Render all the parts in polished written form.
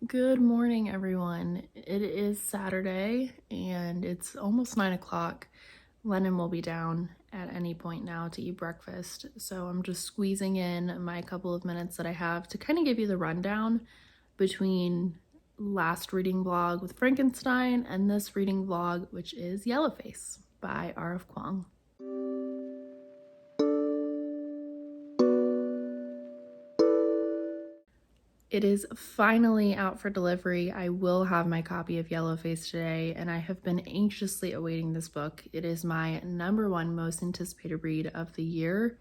Good morning, everyone. It is Saturday and it's almost 9 o'clock. Lennon will be down at any point now to eat breakfast, so I'm just squeezing in my couple of minutes that I have to kind of give you the rundown between last reading vlog with Frankenstein and this reading vlog, which is Yellowface by R.F. Kuang. It is finally out for delivery. I will have my copy of Yellowface today, and I have been anxiously awaiting this book. It is my #1 most anticipated read of the year,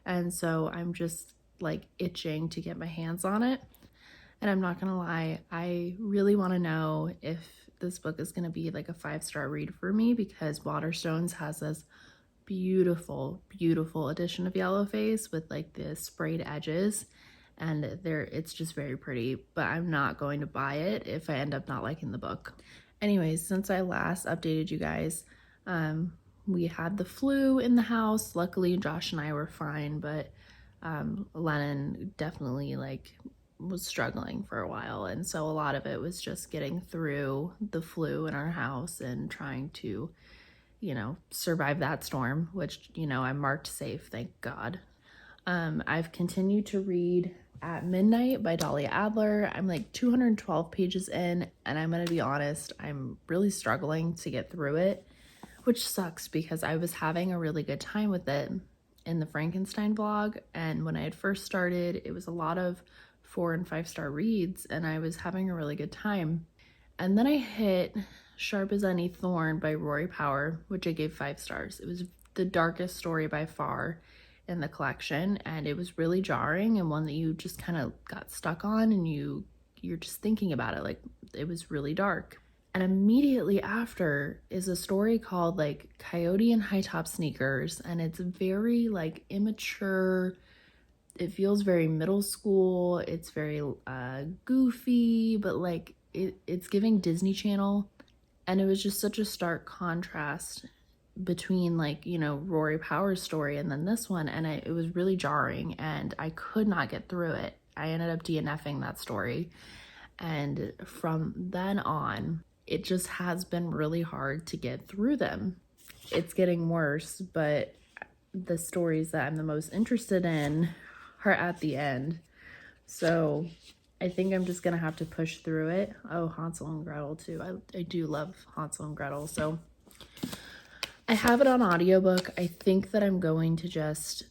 and so I'm just like itching to get my hands on it. And I'm not gonna lie, I really want to know if this book is gonna be like a 5-star read for me, because Waterstones has this beautiful, beautiful edition of Yellowface with like the sprayed edges, and it's just very pretty, but I'm not going to buy it if I end up not liking the book. Anyways, since I last updated you guys, we had the flu in the house. Luckily Josh and I were fine, but Lennon definitely was struggling for a while, and so a lot of it was just getting through the flu in our house and trying to survive that storm, which I marked safe, thank God. I've continued to read At Midnight by Dahlia Adler. I'm like 212 pages in, and I'm gonna be honest, I'm really struggling to get through it, which sucks because I was having a really good time with it in the Frankenstein vlog, and when I had first started, it was a lot of 4 and 5-star reads, and I was having a really good time. And then I hit Sharp as Any Thorn by Rory Power, which I gave 5 stars. It was the darkest story by far in the collection, and it was really jarring, and one that you just kind of got stuck on, and you're just thinking about it. Like, it was really dark. And immediately after is a story called like Coyote and High Top Sneakers, and it's very like immature. It feels very middle school. It's very goofy, but like it's giving Disney Channel. And it was just such a stark contrast between Rory Power's story and then this one, and it was really jarring, and I could not get through it. I ended up DNFing that story, and from then on it just has been really hard to get through them. It's getting worse, but the stories that I'm the most interested in are at the end, so I think I'm just gonna have to push through it. Oh, Hansel and Gretel too. I do love Hansel and Gretel, so I have it on audiobook. I think that I'm going to just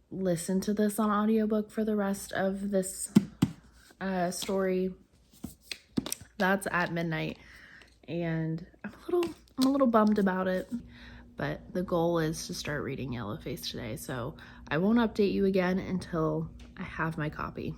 listen to this on audiobook for the rest of this story. That's At Midnight, and I'm a little bummed about it, but the goal is to start reading Yellowface today, so I won't update you again until I have my copy.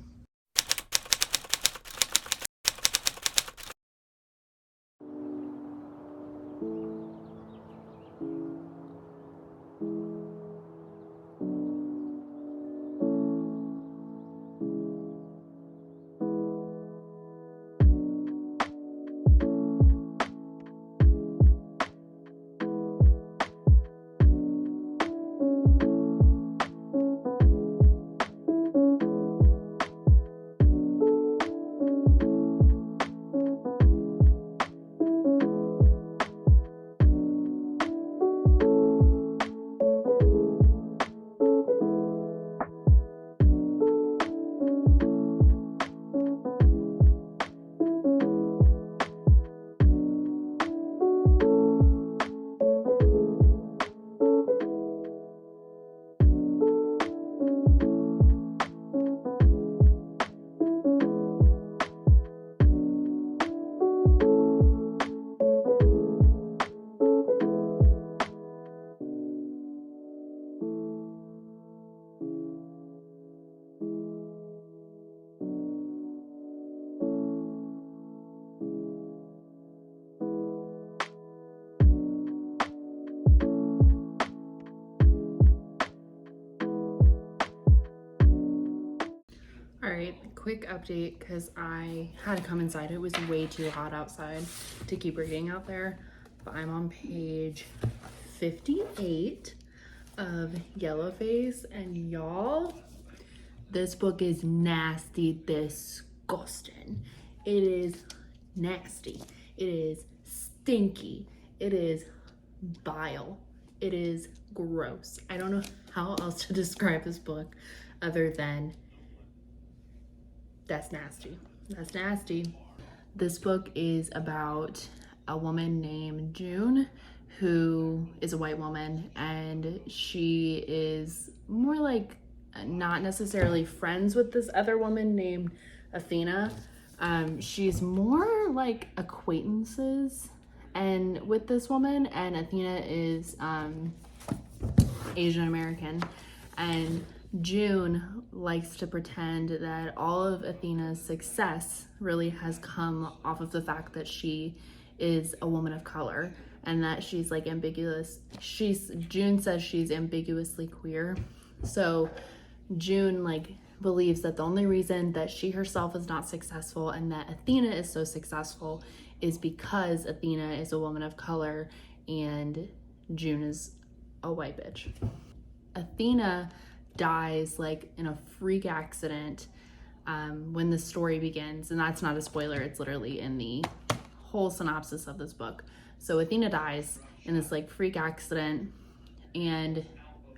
All right, quick update because I had to come inside. It was way too hot outside to keep reading out there, but I'm on page 58 of Yellowface, and y'all, this book is nasty, disgusting. It is nasty. It is stinky. It is vile. It is gross. I don't know how else to describe this book other than that's nasty. That's nasty. This book is about a woman named June who is a white woman, and she is more like not necessarily friends with this other woman named Athena. She's more like acquaintances and with this woman, and Athena is Asian American, and June likes to pretend that all of Athena's success really has come off of the fact that she is a woman of color and that she's like ambiguous. June says she's ambiguously queer. So June like believes that the only reason that she herself is not successful and that Athena is so successful is because Athena is a woman of color and June is a white bitch. Athena dies like in a freak accident when the story begins, and that's not a spoiler, it's literally in the whole synopsis of this book. So Athena dies in this like freak accident, and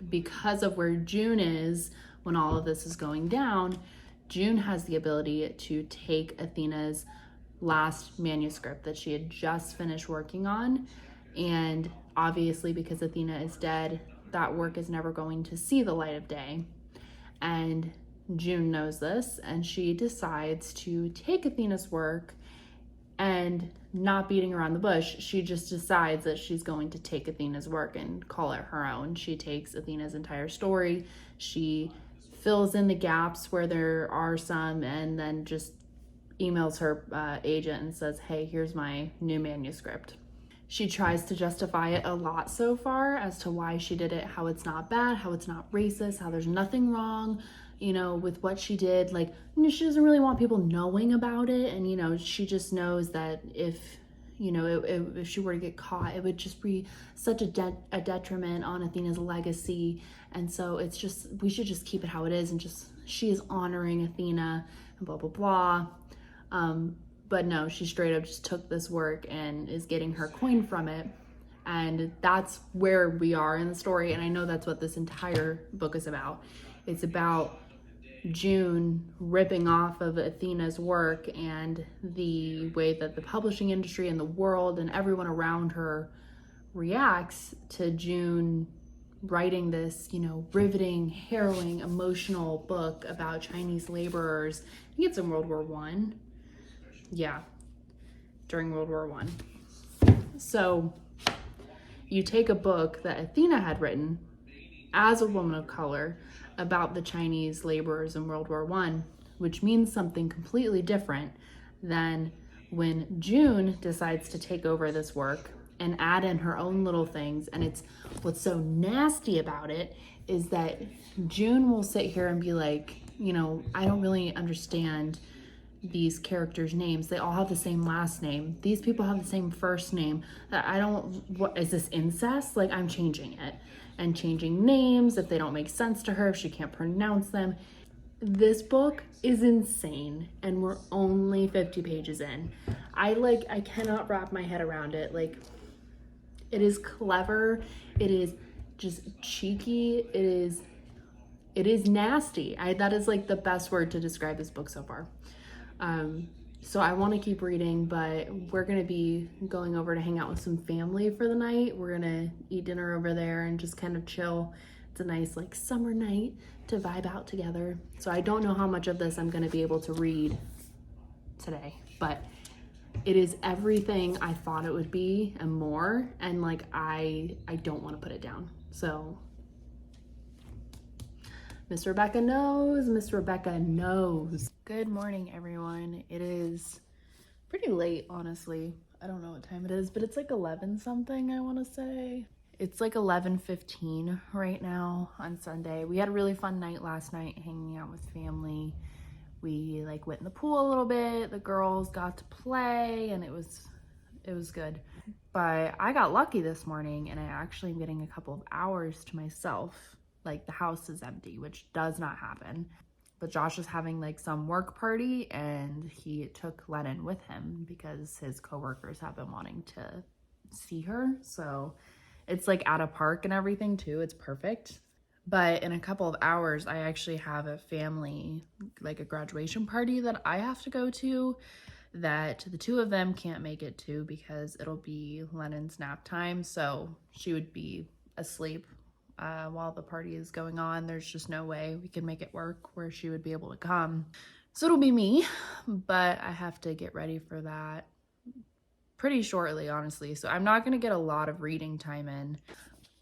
because of where June is when all of this is going down, June has the ability to take Athena's last manuscript that she had just finished working on, and obviously because Athena is dead, that work is never going to see the light of day. And June knows this, and she decides to take Athena's work, and not beating around the bush, she just decides that she's going to take Athena's work and call it her own. She takes Athena's entire story, she fills in the gaps where there are some, and then just emails her agent and says, hey, here's my new manuscript. She tries to justify it a lot so far as to why she did it, how it's not bad, how it's not racist, how there's nothing wrong, you know, with what she did. Like, she doesn't really want people knowing about it. And, you know, she just knows that if, you know, if she were to get caught, it would just be such a detriment on Athena's legacy. And so it's just, we should just keep it how it is. And just, she is honoring Athena and blah, blah, blah. But no, she straight up just took this work and is getting her coin from it. And that's where we are in the story. And I know that's what this entire book is about. It's about June ripping off of Athena's work and the way that the publishing industry and the world and everyone around her reacts to June writing this, you know, riveting, harrowing, emotional book about Chinese laborers. I think it's in World War I. Yeah, during World War I. So you take a book that Athena had written as a woman of color about the Chinese laborers in World War I, which means something completely different than when June decides to take over this work and add in her own little things. And it's what's so nasty about it is that June will sit here and be like, you know, I don't really understand these characters' names. They all have the same last name. These people have the same first name. I don't, what is this, incest? Like, I'm changing it and changing names if they don't make sense to her, if she can't pronounce them. This book is insane, and we're only 50 pages in. I cannot wrap my head around it. Like, it is clever. It is just cheeky. It is nasty. That is like the best word to describe this book so far. So I want to keep reading, but we're going to be going over to hang out with some family for the night. We're going to eat dinner over there and just kind of chill. It's a nice like summer night to vibe out together. So I don't know how much of this I'm going to be able to read today, but it is everything I thought it would be and more. And like, I don't want to put it down. So Miss Rebecca knows. Miss Rebecca knows. Good morning, everyone. It is pretty late, honestly. I don't know what time it is, but it's like 11 something, I want to say. It's like 11:15 right now on Sunday. We had a really fun night last night hanging out with family. We like went in the pool a little bit. The girls got to play and it was good. But I got lucky this morning and I actually am getting a couple of hours to myself. Like, the house is empty, which does not happen. but Josh is having like some work party and he took Lennon with him because his coworkers have been wanting to see her. So it's like at a park and everything too. It's perfect. But in a couple of hours, I actually have a family, like a graduation party that I have to go to that the two of them can't make it to because it'll be Lennon's nap time. So she would be asleep while the party is going on. There's just no way we can make it work where she would be able to come. So it'll be me, but I have to get ready for that pretty shortly, honestly. So I'm not going to get a lot of reading time in.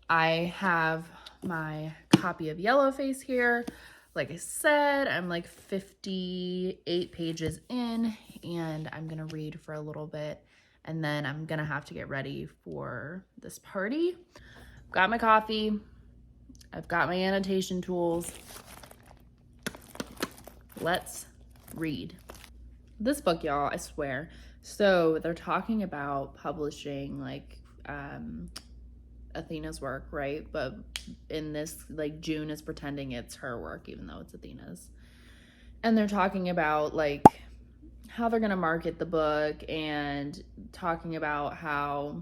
I have my copy of Yellowface here. Like I said, I'm like 58 pages in and I'm gonna read for a little bit and then I'm gonna have to get ready for this party. I've got my coffee, I've got my annotation tools. Let's read. This book, y'all, I swear. So they're talking about publishing like Athena's work, right? But in this, like, June is pretending it's her work even though it's Athena's. And they're talking about like how they're gonna market the book and talking about how,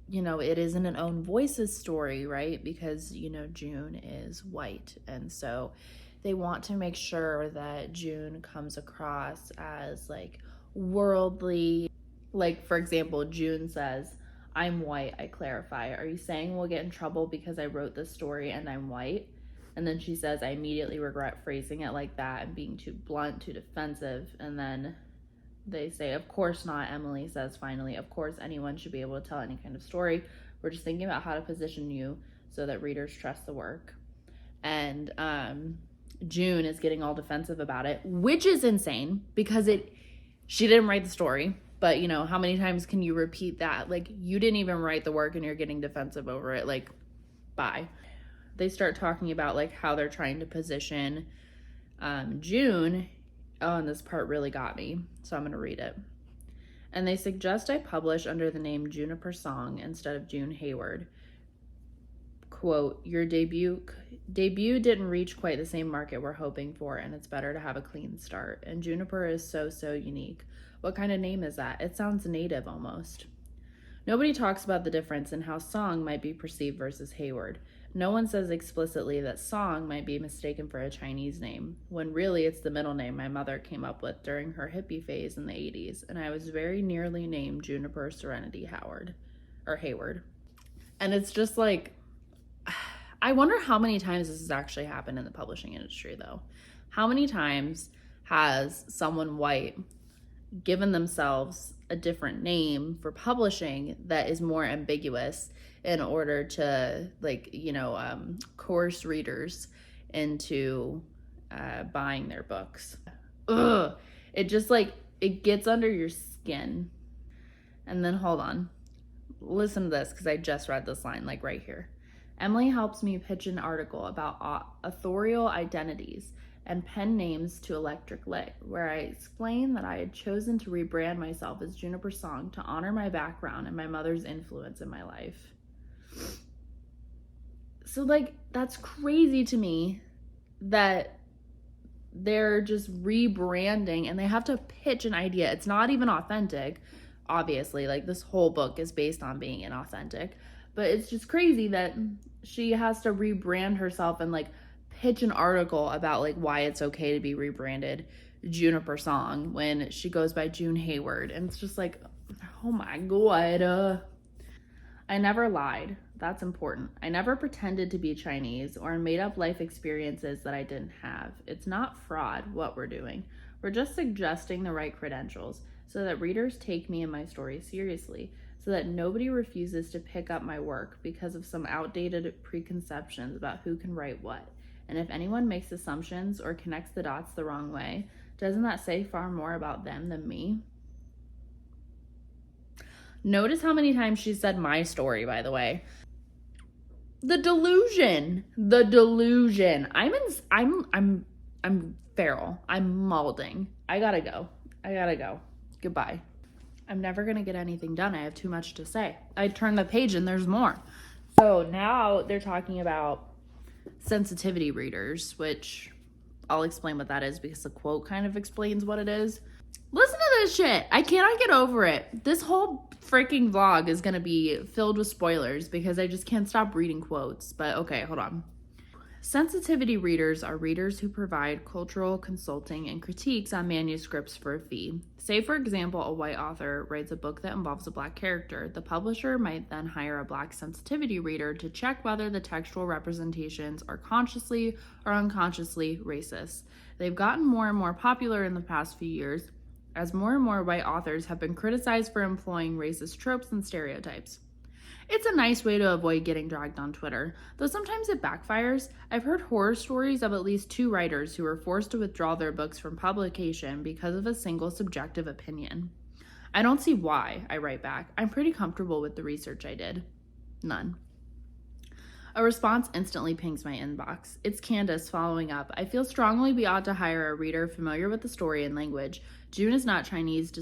you know, it isn't an own voices story, right? Because, you know, June is white, and so they want to make sure that June comes across as like worldly. Like, for example, June says, "I'm white, I clarify. Are you saying we'll get in trouble because I wrote this story and I'm white?" And then she says, "I immediately regret phrasing it like that and being too blunt, too defensive." And then they say, "Of course not," Emily says finally. "Of course anyone should be able to tell any kind of story. We're just thinking about how to position you so that readers trust the work." And June is getting all defensive about it, which is insane because she didn't write the story. But, you know, how many times can you repeat that? Like, you didn't even write the work and you're getting defensive over it. Like, bye. They start talking about, like, how they're trying to position June. Oh, and this part really got me. So I'm going to read it. "And they suggest I publish under the name Juniper Song instead of June Hayward. Quote, your debut didn't reach quite the same market we're hoping for, and it's better to have a clean start. And Juniper is so unique. What kind of name is that? It sounds native almost. Nobody talks about the difference in how Song might be perceived versus Hayward. No one says explicitly that Song might be mistaken for a Chinese name, when really it's the middle name my mother came up with during her hippie phase in the 80s, and I was very nearly named Juniper Serenity Hayward. And it's just like, I wonder how many times this has actually happened in the publishing industry, though. How many times has someone white given themselves a different name for publishing that is more ambiguous in order to, like, you know, coerce readers into buying their books? Ugh. It just, like, it gets under your skin. And then, hold on. Listen to this, because I just read this line, like, right here. "Emily helps me pitch an article about authorial identities and pen names to Electric Lit, where I explained that I had chosen to rebrand myself as Juniper Song to honor my background and my mother's influence in my life." So, like, that's crazy to me that they're just rebranding and they have to pitch an idea. It's not even authentic, obviously. Like, this whole book is based on being inauthentic. But it's just crazy that she has to rebrand herself and, like, pitch an article about, like, why it's okay to be rebranded Juniper Song when she goes by June Hayward. And it's just like, oh my God. "I never lied. That's important. I never pretended to be Chinese or made up life experiences that I didn't have. It's not fraud, what we're doing. We're just suggesting the right credentials so that readers take me and my story seriously, so that nobody refuses to pick up my work because of some outdated preconceptions about who can write what. And if anyone makes assumptions or connects the dots the wrong way, doesn't that say far more about them than me?" Notice how many times she said my story, by the way. The delusion. I'm feral. I'm malding. I gotta go. Goodbye. I'm never gonna get anything done. I have too much to say. I turn the page and there's more. So now they're talking about sensitivity readers, which I'll explain what that is because the quote kind of explains what it is. Listen to this shit. I cannot get over it. This whole freaking vlog is going to be filled with spoilers because I just can't stop reading quotes. But okay, hold on. Sensitivity readers are readers who provide cultural consulting and critiques on manuscripts for a fee. Say, for example, a white author writes a book that involves a black character. The publisher might then hire a black sensitivity reader to check whether the textual representations are consciously or unconsciously racist. They've gotten more and more popular in the past few years, as more and more white authors have been criticized for employing racist tropes and stereotypes. It's a nice way to avoid getting dragged on Twitter, though sometimes it backfires. I've heard horror stories of at least 2 writers who were forced to withdraw their books from publication because of a single subjective opinion. I don't see why, I write back. I'm pretty comfortable with the research I did. None. A response instantly pings my inbox. It's Candace following up. I feel strongly we ought to hire a reader familiar with the story and language. June is not Chinese,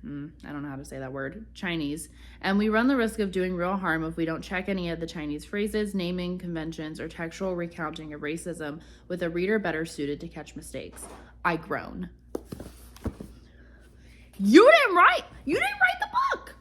I don't know how to say that word, Chinese, and we run the risk of doing real harm if we don't check any of the Chinese phrases, naming conventions, or textual recounting of racism with a reader better suited to catch mistakes. I groan. You didn't write the book.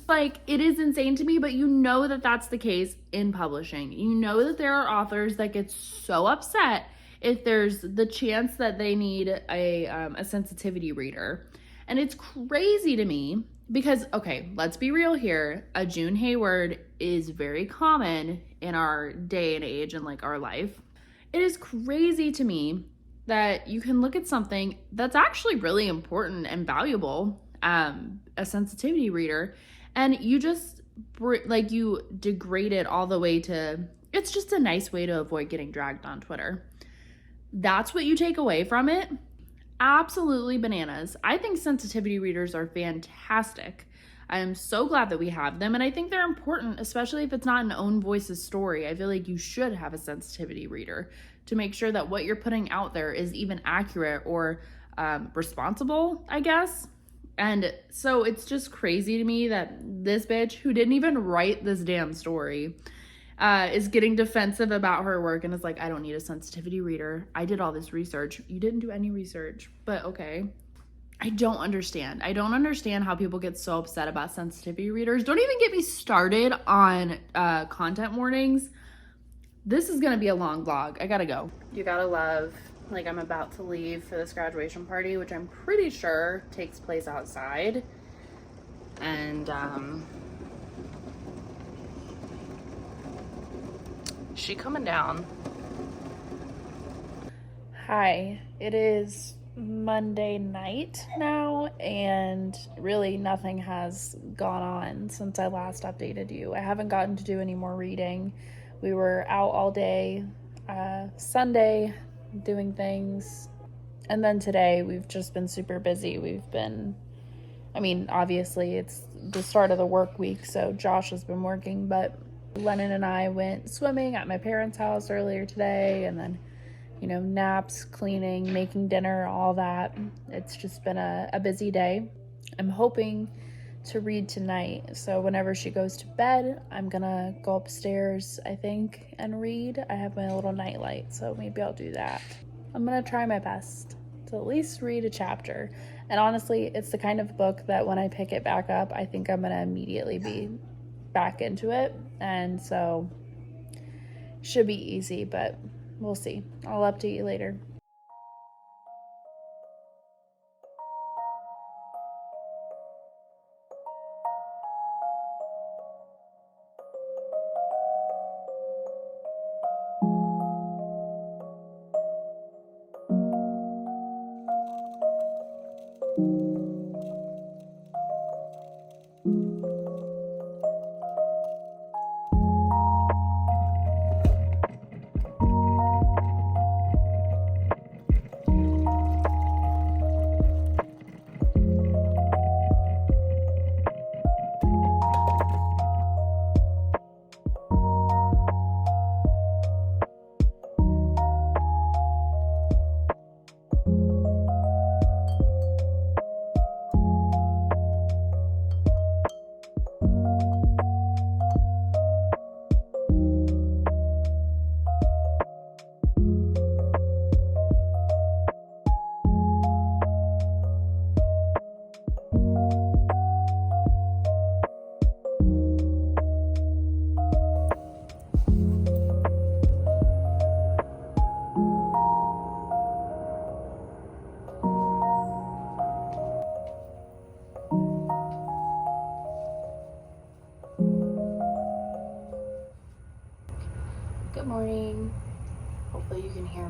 Like, it is insane to me, but you know that that's the case in publishing. You know that there are authors that get so upset if there's the chance that they need a sensitivity reader. And it's crazy to me because, okay, let's be real here. A June Hayward is very common in our day and age and like our life. It is crazy to me that you can look at something that's actually really important and valuable, a sensitivity reader, and you just you degrade it all the way to, it's just a nice way to avoid getting dragged on Twitter. That's what you take away from it? Absolutely bananas. I think sensitivity readers are fantastic. I am so glad that we have them, and I think they're important, especially if it's not an own voice's story. I feel like you should have a sensitivity reader to make sure that what you're putting out there is even accurate or responsible, I guess. And so it's just crazy to me that this bitch, who didn't even write this damn story, is getting defensive about her work and is like, I don't need a sensitivity reader. I did all this research. You didn't do any research, but okay. I don't understand. I don't understand how people get so upset about sensitivity readers. Don't even get me started on content warnings. This is gonna be a long vlog. I gotta go. You gotta love, like, I'm about to leave for this graduation party, which I'm pretty sure takes place outside. And she coming down. Hi, it is Monday night now, and really nothing has gone on since I last updated you. I haven't gotten to do any more reading. We were out all day Sunday doing things, and then today we've just been super busy. Obviously it's the start of the work week, so Josh has been working, but Lennon and I went swimming at my parents' house earlier today, and then, naps, cleaning, making dinner, all that. It's just been a busy day. I'm hoping to read tonight, so whenever she goes to bed, I'm gonna go upstairs, I think, and read. I have my little nightlight, so maybe I'll do that. I'm gonna try my best to at least read a chapter, and honestly, it's the kind of book that when I pick it back up, I think I'm gonna immediately be back into it, and so should be easy, but we'll see. I'll update you later.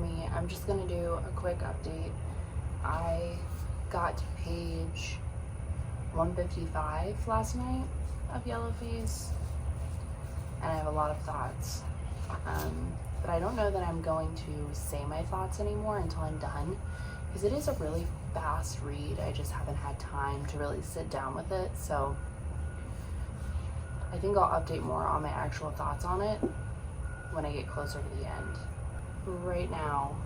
for me. I'm just gonna do a quick update. I got to page 155 last night of Yellowface, and I have a lot of thoughts. But I don't know that I'm going to say my thoughts anymore until I'm done, because it is a really fast read. I just haven't had time to really sit down with it, so I think I'll update more on my actual thoughts on it when I get closer to the end. Right now,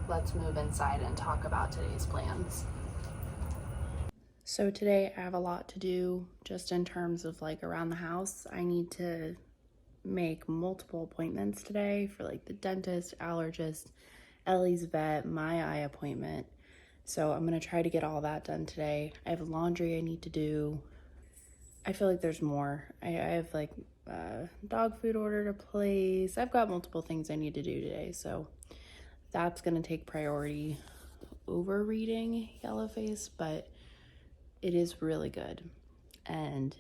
let's move inside and talk about today's plans. So today I have a lot to do just in terms of like around the house. I need to make multiple appointments today for like the dentist, allergist, Ellie's vet, my eye appointment. So I'm gonna try to get all that done today. I have laundry I need to do. I feel like there's more. I have like dog food order to place. I've got multiple things I need to do today, so that's gonna take priority over reading Yellowface, but it is really good and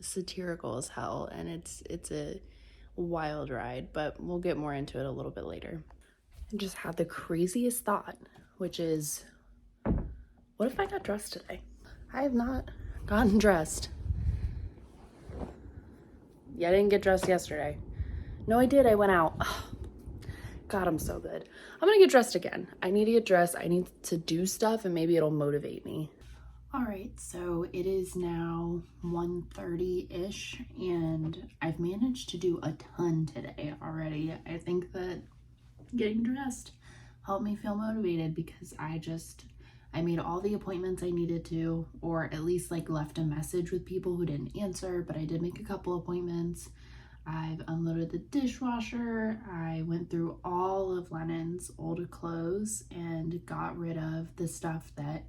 satirical as hell, and it's a wild ride, but we'll get more into it a little bit later. I just had the craziest thought, which is, what if I got dressed today? I have not gotten dressed. Yeah, I didn't get dressed yesterday. No, I did. I went out. Oh, God, I'm so good. I'm gonna get dressed again. I need to get dressed. I need to do stuff, and maybe it'll motivate me. All right, so it is now 1:30-ish, and I've managed to do a ton today already. I think that getting dressed helped me feel motivated, because I made all the appointments I needed to, or at least like left a message with people who didn't answer, but I did make a couple appointments. I've unloaded the dishwasher. I went through all of Lennon's old clothes and got rid of the stuff that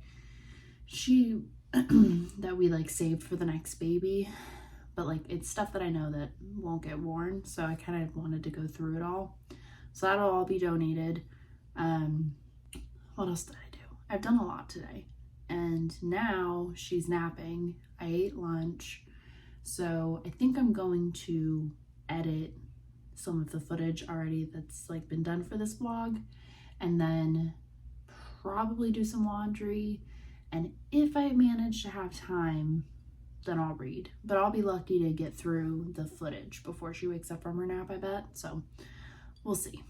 that we like saved for the next baby, but like it's stuff that I know that won't get worn, so I kind of wanted to go through it all. So that'll all be donated. What else did I do? I've done a lot today, and now she's napping. I ate lunch, so I think I'm going to edit some of the footage already that's like been done for this vlog, and then probably do some laundry. And if I manage to have time, then I'll read. But I'll be lucky to get through the footage before she wakes up from her nap, I bet. So we'll see.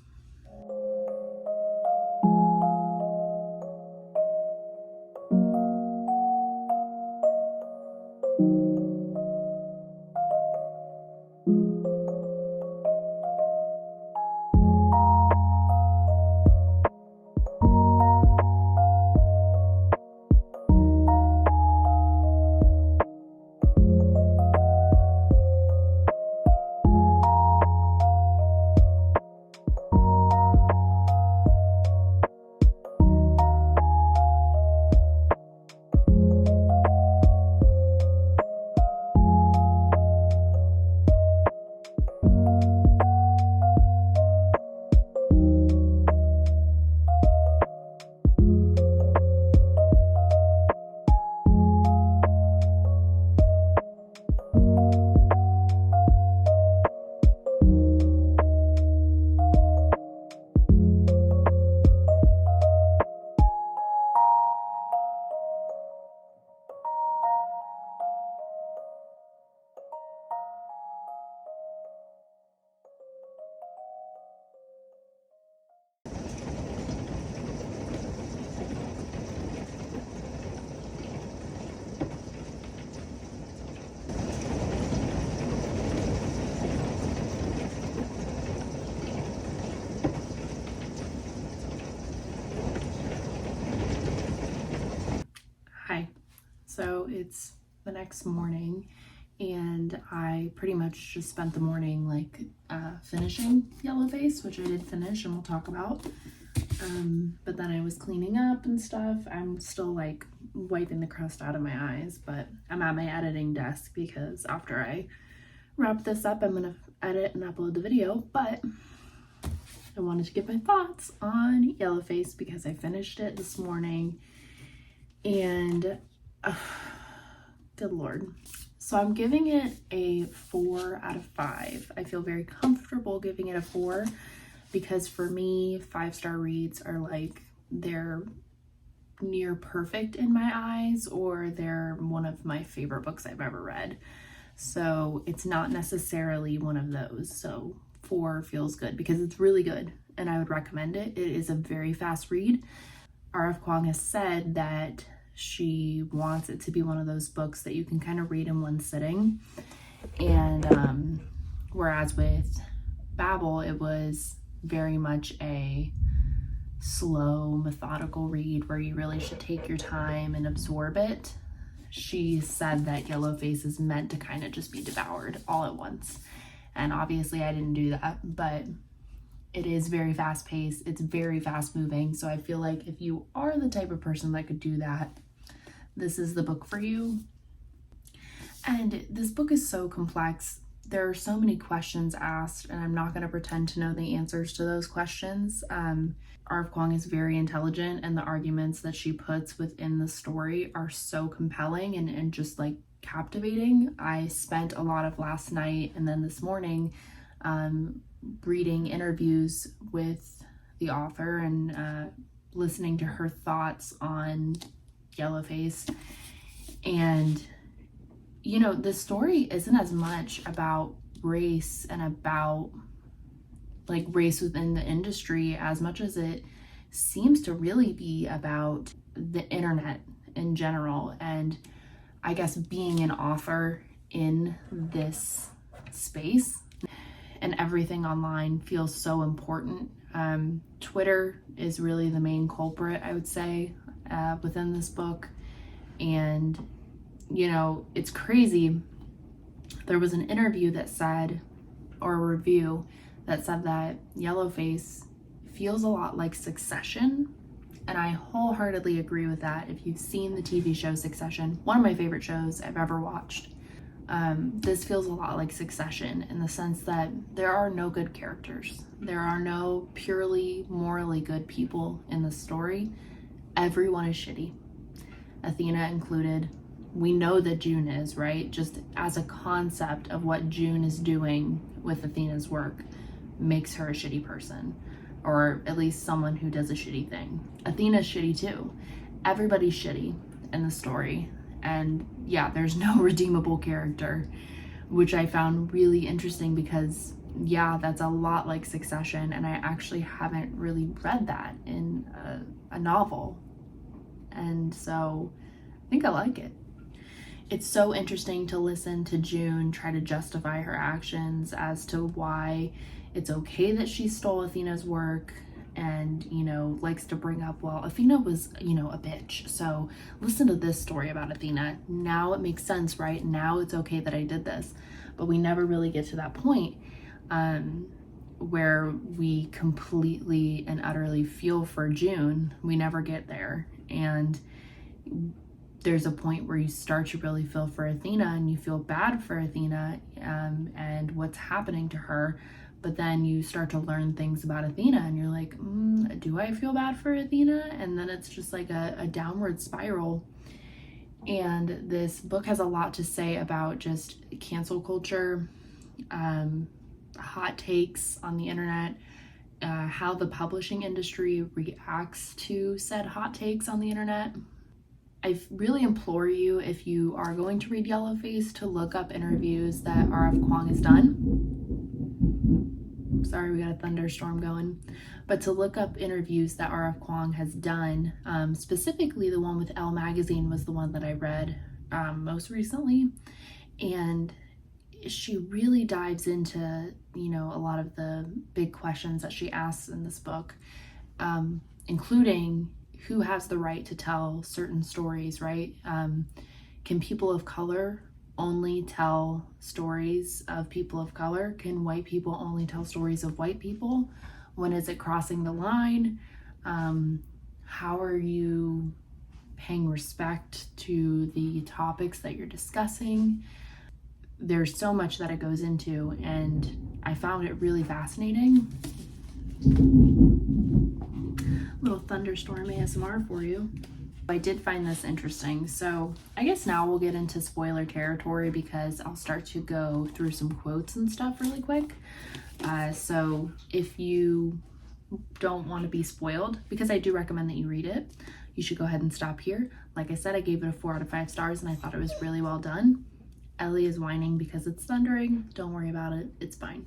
So it's the next morning, and I pretty much just spent the morning like finishing Yellowface, which I did finish and we'll talk about. But then I was cleaning up and stuff. I'm still like wiping the crust out of my eyes, but I'm at my editing desk because after I wrap this up, I'm gonna edit and upload the video. But I wanted to give my thoughts on Yellowface because I finished it this morning, and good Lord. So I'm giving it a 4 out of 5. I feel very comfortable giving it a 4 because for me, 5-star reads are like, they're near perfect in my eyes, or they're one of my favorite books I've ever read. So it's not necessarily one of those. So 4 feels good because it's really good and I would recommend it. It is a very fast read. R.F. Kuang has said that she wants it to be one of those books that you can kind of read in one sitting. And whereas with Babel, it was very much a slow, methodical read where you really should take your time and absorb it. She said that Yellowface is meant to kind of just be devoured all at once. And obviously I didn't do that, but it is very fast paced. It's very fast moving. So I feel like if you are the type of person that could do that, this is the book for you. And this book is so complex. There are so many questions asked, and I'm not going to pretend to know the answers to those questions. R.F. Kuang is very intelligent, and the arguments that she puts within the story are so compelling and just like captivating. I spent a lot of last night and then this morning reading interviews with the author and listening to her thoughts on Yellowface. And you know, the story isn't as much about race and about like race within the industry as much as it seems to really be about the internet in general. And I guess being an author in this space and everything online feels so important. Twitter is really the main culprit, I would say, within this book. And you know, it's crazy. There was an interview that said, or a review that said that Yellowface feels a lot like Succession. And I wholeheartedly agree with that. If you've seen the TV show Succession, one of my favorite shows I've ever watched, this feels a lot like Succession in the sense that there are no good characters. There are no purely morally good people in the story. Everyone is shitty, Athena included. We know that June is, right? Just as a concept of what June is doing with Athena's work makes her a shitty person, or at least someone who does a shitty thing. Athena's shitty too. Everybody's shitty in the story. And yeah, there's no redeemable character, which I found really interesting because yeah, that's a lot like Succession, and I actually haven't really read that in a novel. And so I think I like it. It's so interesting to listen to June try to justify her actions as to why it's okay that she stole Athena's work, and, you know, likes to bring up, well, Athena was, you know, a bitch. So listen to this story about Athena. Now it makes sense, right? Now it's okay that I did this. But we never really get to that point where we completely and utterly feel for June. We never get there. And there's a point where you start to really feel for Athena and you feel bad for Athena and what's happening to her. But then you start to learn things about Athena and you're like, do I feel bad for Athena? And then it's just like a downward spiral. And this book has a lot to say about just cancel culture, hot takes on the internet, how the publishing industry reacts to said hot takes on the internet. I really implore you, if you are going to read Yellowface, to look up interviews that R.F. Kuang has done. Sorry, we got a thunderstorm going. But to look up interviews that R.F. Kuang has done, specifically the one with Elle Magazine was the one that I read most recently. And she really dives into, you know, a lot of the big questions that she asks in this book, including who has the right to tell certain stories, right? Can people of color only tell stories of people of color? Can white people only tell stories of white people? When is it crossing the line? How are you paying respect to the topics that you're discussing? There's so much that it goes into, and I found it really fascinating. Little thunderstorm ASMR for you. I did find this interesting. So I guess now we'll get into spoiler territory because I'll start to go through some quotes and stuff really quick. So if you don't want to be spoiled, because I do recommend that you read it, you should go ahead and stop here. Like I said, I gave it a 4 out of 5 stars and I thought it was really well done. Ellie is whining because it's thundering. Don't worry about it. It's fine.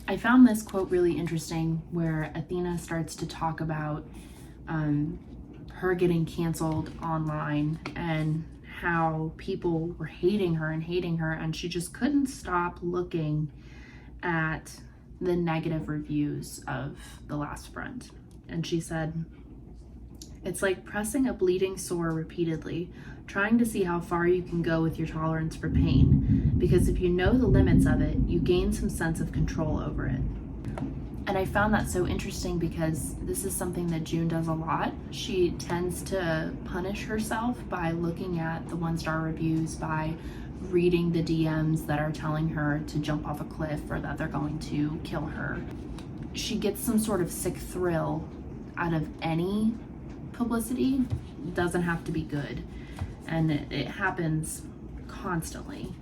I found this quote really interesting where Athena starts to talk about her getting canceled online and how people were hating her, and she just couldn't stop looking at the negative reviews of The Last Front. And she said, "It's like pressing a bleeding sore repeatedly, trying to see how far you can go with your tolerance for pain, because if you know the limits of it, you gain some sense of control over it." And I found that so interesting because this is something that June does a lot. She tends to punish herself by looking at the 1-star reviews, by reading the DMs that are telling her to jump off a cliff or that they're going to kill her. She gets some sort of sick thrill out of any publicity. It doesn't have to be good. And it happens constantly.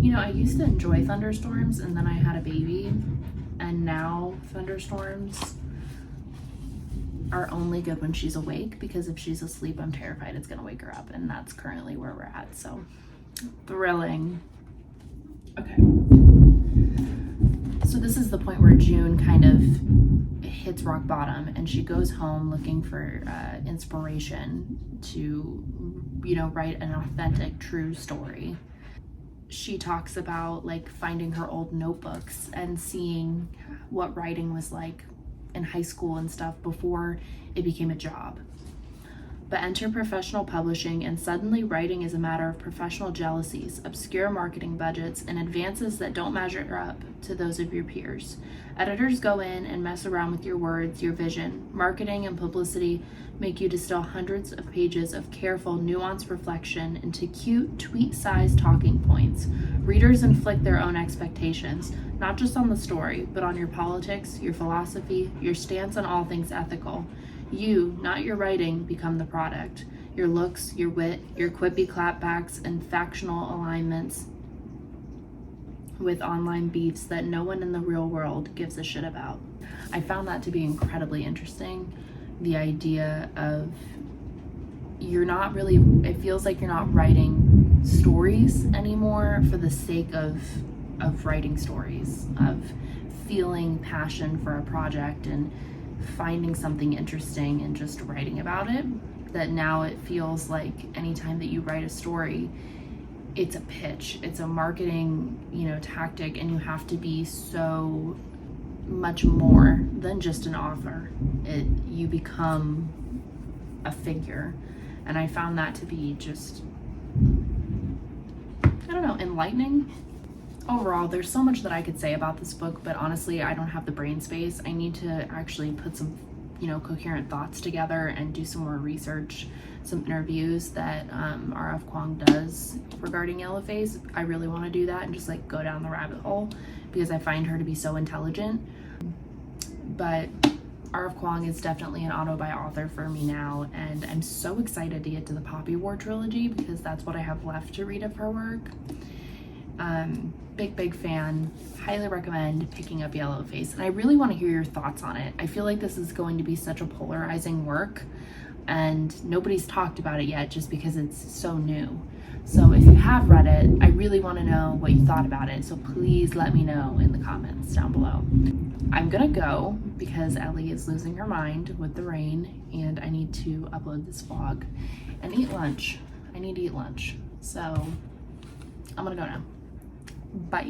You know, I used to enjoy thunderstorms, and then I had a baby, and now thunderstorms are only good when she's awake, because if she's asleep, I'm terrified it's gonna wake her up, and that's currently where we're at. So thrilling. Okay. So this is the point where June kind of hits rock bottom, and she goes home looking for inspiration to, you know, write an authentic, true story. She talks about like finding her old notebooks and seeing what writing was like in high school and stuff before it became a job. But enter professional publishing, and suddenly writing is a matter of professional jealousies, obscure marketing budgets, and advances that don't measure up to those of your peers. Editors go in and mess around with your words, your vision. Marketing and publicity make you distill hundreds of pages of careful, nuanced reflection into cute, tweet-sized talking points. Readers inflict their own expectations, not just on the story, but on your politics, your philosophy, your stance on all things ethical. You, not your writing, become the product. Your looks, your wit, your quippy clapbacks, and factional alignments with online beefs that no one in the real world gives a shit about. I found that to be incredibly interesting. The idea of you're not really, it feels like you're not writing stories anymore for the sake of writing stories, of feeling passion for a project and finding something interesting and just writing about it. That now it feels like anytime that you write a story, it's a pitch, it's a marketing, you know, tactic, and you have to be so much more than just an author. You become a figure, and I found that to be just, I don't know, enlightening. Overall, there's so much that I could say about this book, but honestly, I don't have the brain space. I need to actually put some, you know, coherent thoughts together and do some more research, some interviews that R.F. Kuang does regarding Yellowface. I really want to do that and just like go down the rabbit hole because I find her to be so intelligent. But R.F. Kuang is definitely an auto-buy author for me now, and I'm so excited to get to the Poppy War trilogy because that's what I have left to read of her work. Big fan. Highly recommend picking up Yellowface, and I really want to hear your thoughts on it. I feel like this is going to be such a polarizing work, and nobody's talked about it yet just because it's so new. So if you have read it, I really want to know what you thought about it, so please let me know in the comments down below. I'm gonna go because Ellie is losing her mind with the rain, and I need to upload this vlog and eat lunch. I need to eat lunch, so I'm gonna go now. Bye.